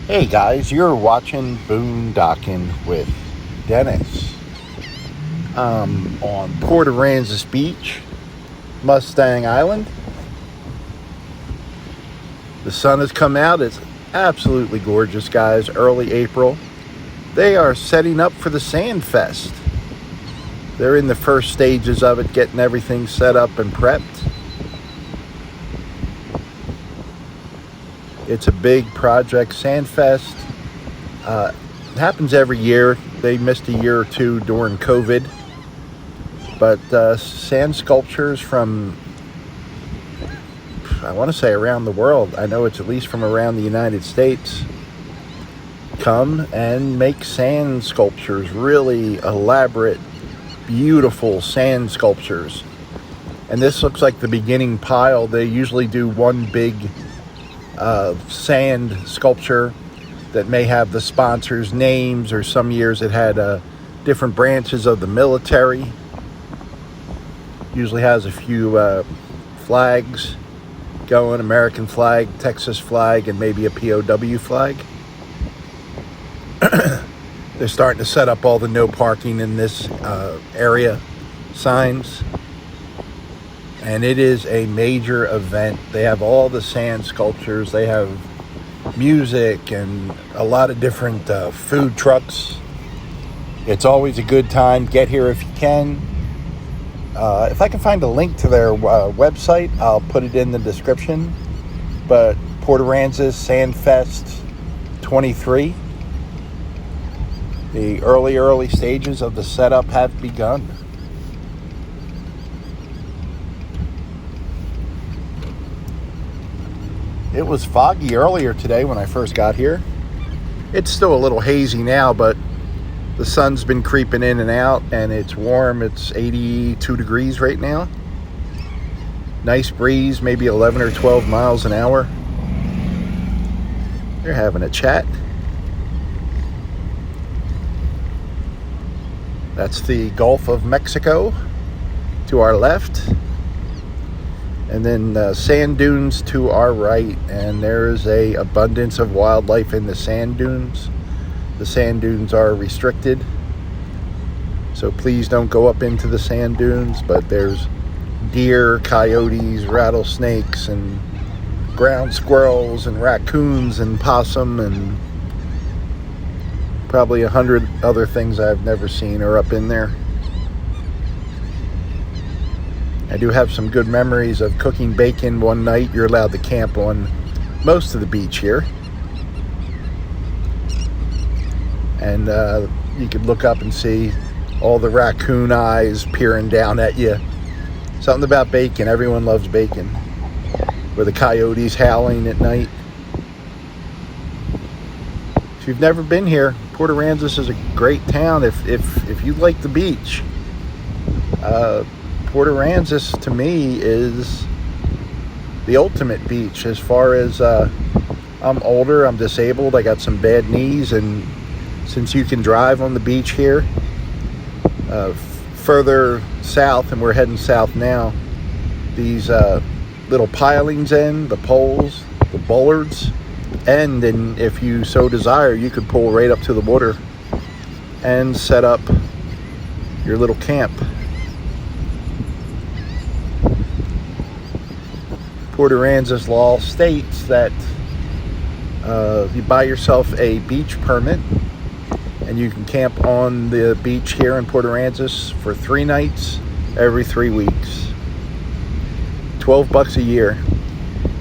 Hey guys, you're watching Boondocking with Dennis. On Port Aransas Beach, Mustang Island. The sun has come out. It's absolutely gorgeous, guys. Early April. They are setting up for the Sandfest. They're in the first stages of it, getting everything set up and prepped. It's a big project. Sandfest happens every year. They missed a year or two during COVID. But sand sculptures from, I want to say, around the world. I know it's at least from around the United States. Come and make sand sculptures. Really elaborate, beautiful sand sculptures. And this looks like the beginning pile. They usually do one big sand sculpture that may have the sponsors' names, or some years it had different branches of the military. Usually has a few flags going, American flag, Texas flag, and maybe a POW flag. They're starting to set up all the no parking in this area signs. And it is a major event. They have all the sand sculptures. They have music and a lot of different food trucks. It's always a good time. Get here if you can. If I can find a link to their website, I'll put it in the description. But Port Aransas Sandfest 23. The early stages of the setup have begun. It was foggy earlier today when I first got here. It's still a little hazy now, but the sun's been creeping in and out, and it's warm. It's 82 degrees right now. Nice breeze, maybe 11 or 12 miles an hour. They're having a chat. That's the Gulf of Mexico to our left. And then sand dunes to our right, and there is a abundance of wildlife in the sand dunes. The sand dunes are restricted, so please don't go up into the sand dunes, but there's deer, coyotes, rattlesnakes, and ground squirrels, and raccoons, and possum, and probably 100 other things I've never seen are up in there. I do have some good memories of cooking bacon one night. You're allowed to camp on most of the beach here. And you could look up and see all the raccoon eyes peering down at you. Something about bacon. Everyone loves bacon. Or the coyotes howling at night. If you've never been here, Port Aransas is a great town if you like the beach. Port Aransas, to me, is the ultimate beach. As far as I'm older, I'm disabled, I got some bad knees, and since you can drive on the beach here, further south, and we're heading south now, these little pilings end, the poles, the bollards end, and if you so desire, you could pull right up to the water and set up your little camp. Port Aransas law states that you buy yourself a beach permit and you can camp on the beach here in Port Aransas for 3 nights every 3 weeks. $12 a year.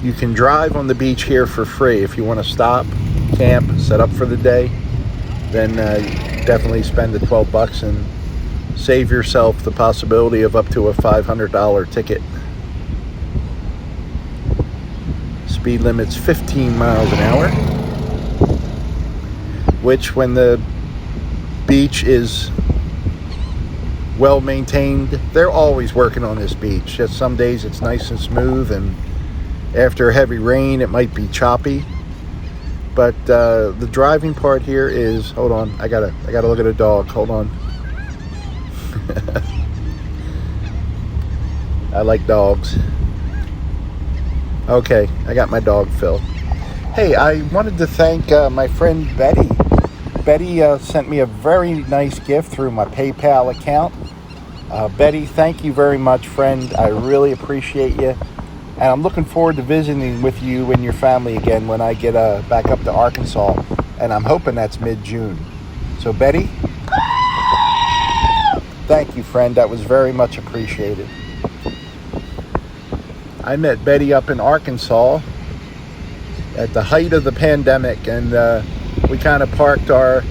You can drive on the beach here for free. If you want to stop, camp, set up for the day, then definitely spend the $12 and save yourself the possibility of up to a $500 ticket. Speed limit's 15 miles an hour, which, when the beach is well maintained, they're always working on this beach. Just some days it's nice and smooth, and after a heavy rain it might be choppy. But the driving part here is, hold on, I gotta look at a dog. Hold on. I like dogs. Okay, I got my dog Phil. Hey, I wanted to thank my friend Betty. Betty sent me a very nice gift through my PayPal account. Betty, thank you very much, friend. I really appreciate you. And I'm looking forward to visiting with you and your family again when I get back up to Arkansas. And I'm hoping that's mid-June. So, Betty, thank you, friend. That was very much appreciated. I met Betty up in Arkansas at the height of the pandemic, and we kind of parked our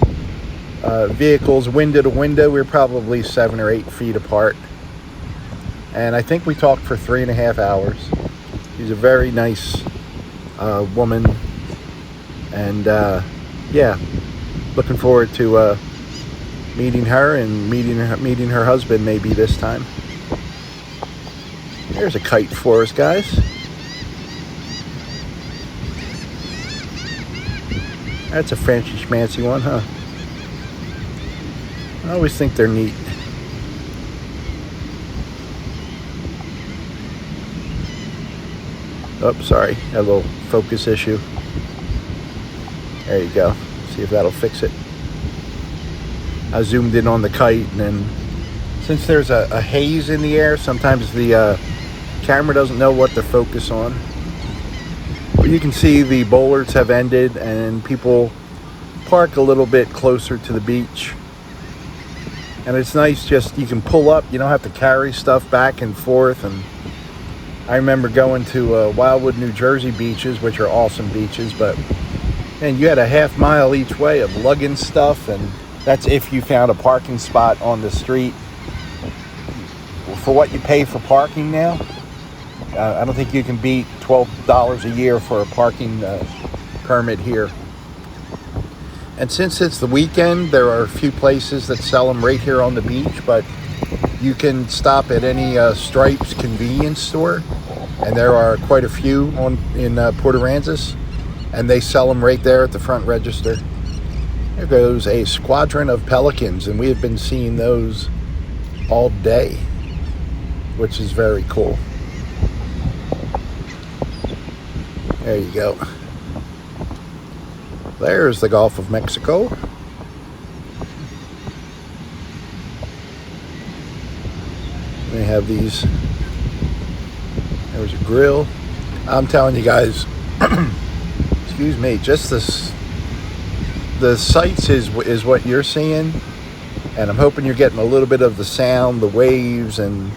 vehicles window to window. We were probably 7 or 8 feet apart. And I think we talked for 3.5 hours. She's a very nice woman, and yeah, looking forward to meeting her and meeting her husband maybe this time. There's a kite for us, guys. That's a fancy schmancy one, huh? I always think they're neat. Oh, sorry, had a little focus issue. There you go. See if that'll fix it. I zoomed in on the kite, and then since there's a haze in the air, sometimes the camera doesn't know what to focus on. But you can see the bollards have ended, and people park a little bit closer to the beach. And it's nice, just you can pull up, you don't have to carry stuff back and forth. And I remember going to Wildwood, New Jersey beaches, which are awesome beaches, but and you had a half mile each way of lugging stuff, and that's if you found a parking spot on the street. For what you pay for parking now, I don't think you can beat $12 a year for a parking permit here. And since it's the weekend, there are a few places that sell them right here on the beach, but you can stop at any Stripes convenience store, and there are quite a few in Port Aransas, and they sell them right there at the front register. There goes a squadron of pelicans, and we have been seeing those all day, which is very cool. There you go. There's the Gulf of Mexico. They have these. There's a grill. I'm telling you guys, excuse me, just this, the sights is what you're seeing, and I'm hoping you're getting a little bit of the sound, the waves, and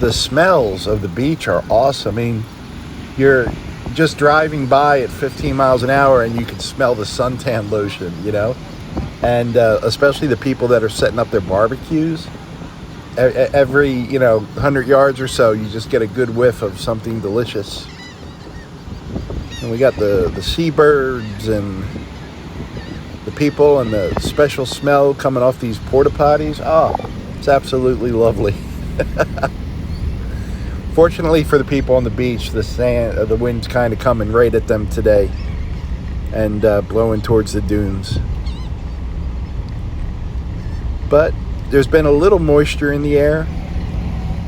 the smells of the beach are awesome. I mean, you're just driving by at 15 miles an hour and you can smell the suntan lotion, you know, and especially the people that are setting up their barbecues. Every 100 yards or so, you just get a good whiff of something delicious. And we got the seabirds and the people and the special smell coming off these porta potties. Oh, it's absolutely lovely. Fortunately for the people on the beach, the wind's kind of coming right at them today and blowing towards the dunes. But there's been a little moisture in the air,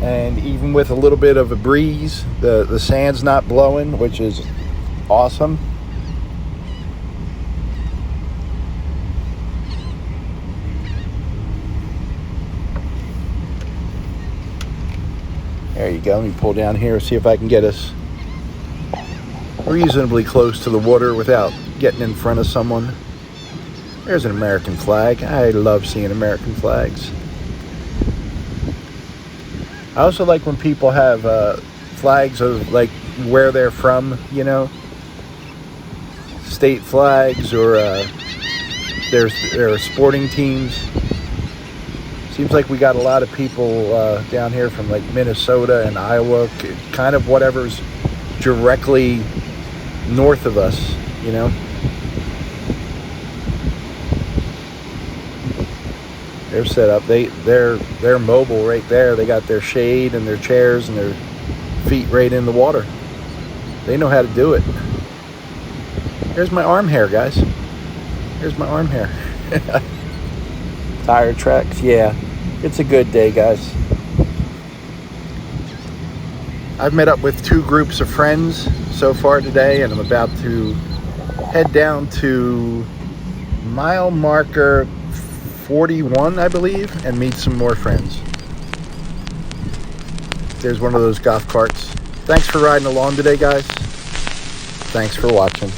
and even with a little bit of a breeze, the sand's not blowing, which is awesome. There you go. Let me pull down here, see if I can get us reasonably close to the water without getting in front of someone. There's an American flag. I love seeing American flags. I also like when people have flags of like where they're from, state flags, or there are sporting teams. Seems like we got a lot of people down here from like Minnesota and Iowa, kind of whatever's directly north of us, They're set up. They're mobile right there. They got their shade and their chairs and their feet right in the water. They know how to do it. Here's my arm hair, guys. Here's my arm hair. Tire tracks, yeah. It's a good day, guys. I've met up with 2 groups of friends so far today, and I'm about to head down to mile marker 41, I believe, and meet some more friends. There's one of those golf carts. Thanks for riding along today, guys. Thanks for watching.